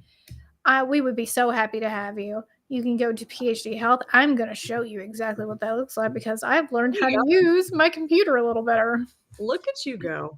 we would be so happy to have you. You can go to PhD Health. I'm going to show you exactly what that looks like because I've learned how to use my computer a little better. Look at you go.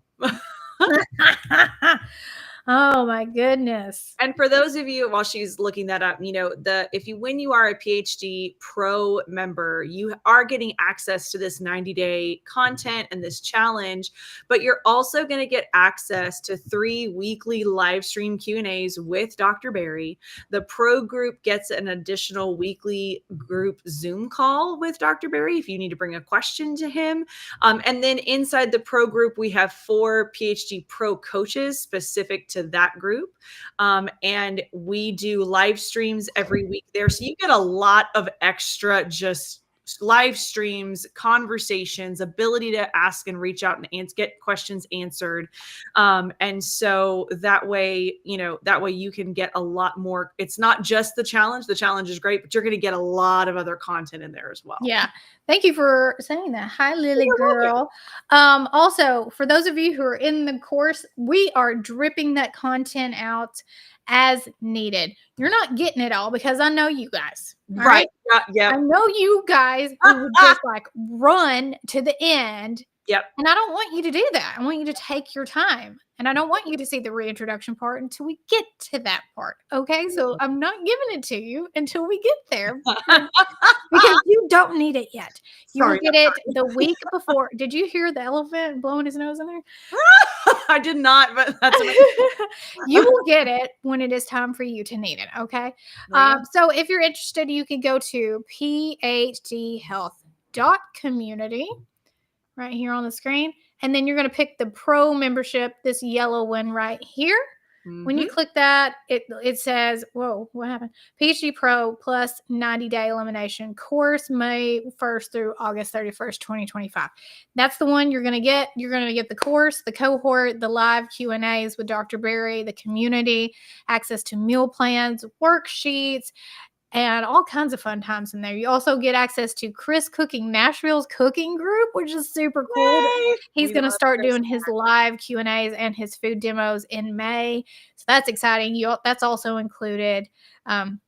Oh my goodness. And for those of you, while she's looking that up, when you are a PhD Pro member, you are getting access to this 90-day content and this challenge, but you're also going to get access to 3 weekly live stream Q&As with Dr. Barry. The Pro group gets an additional weekly group Zoom call with Dr. Barry if you need to bring a question to him. And then inside the Pro group, we have 4 PhD Pro coaches specific to that group. And we do live streams every week there. So you get a lot of extra just live streams, conversations, ability to ask and reach out and get questions answered. And so that way you can get a lot more. It's not just the challenge. The challenge is great, but you're going to get a lot of other content in there as well. Yeah. Thank you for saying that. Hi, Lily girl. Also, for those of you who are in the course, we are dripping that content out as needed. You're not getting it all because I know you guys. Right. Yeah. I know you guys who would just like run to the end. Yep. And I don't want you to do that. I want you to take your time. And I don't want you to see the reintroduction part until we get to that part. Okay. So I'm not giving it to you until we get there because you don't need it yet. You will get it the week before. Did you hear the elephant blowing his nose in there? I did not, but that's amazing. You will get it when it is time for you to need it. Okay. So if you're interested, you can go to phdhealth.community right here on the screen. And then you're going to pick the Pro membership, this yellow one right here. Mm-hmm. When you click that, it says, whoa, what happened? PhD Pro plus 90-day elimination course, May 1st through August 31st, 2025. That's the one you're going to get. You're going to get the course, the cohort, the live Q&As with Dr. Barry, the community, access to meal plans, worksheets, and all kinds of fun times in there. You also get access to Chris Cooking Nashville's cooking group, which is super cool. Yay! He's going to start doing his live Q&As and his food demos in May. So that's exciting. That's also included.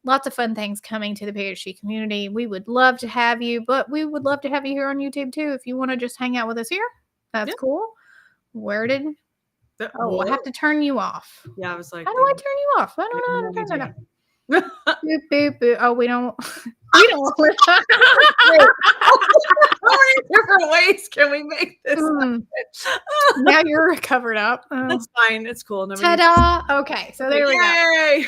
Lots of fun things coming to the PhD community. We would love to have you, but we would love to have you here on YouTube too. If you want to just hang out with us here, that's cool. Where did... I have to turn you off. Yeah, I was like... How do I turn you off? I don't know how to turn that off. Boop, boop, boop. Oh, we don't. How many different ways can we make this? Now you're covered up. That's fine. It's cool. Ta-da! Okay, so there we go.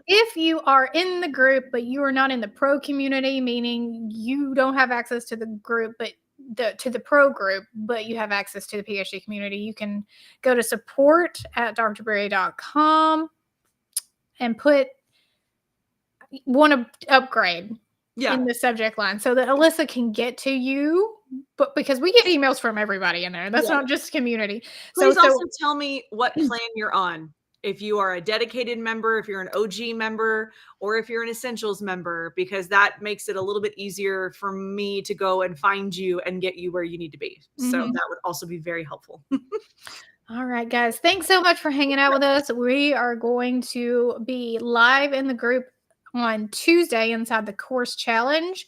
If you are in the group, but you are not in the Pro community, meaning you don't have access to the group, but to the Pro group, but you have access to the PhD community, you can go to support@drbarry.com and put want to upgrade in the subject line so that Alyssa can get to you, but because we get emails from everybody in there. That's not just community. Please also tell me what plan you're on. If you are a dedicated member, if you're an OG member, or if you're an essentials member, because that makes it a little bit easier for me to go and find you and get you where you need to be. So that would also be very helpful. All right, guys. Thanks so much for hanging out with us. We are going to be live in the group on Tuesday inside the course challenge.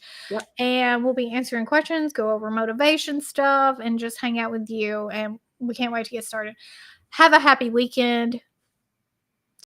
And we'll be answering questions, go over motivation stuff, and just hang out with you. And we can't wait to get started. Have a happy weekend.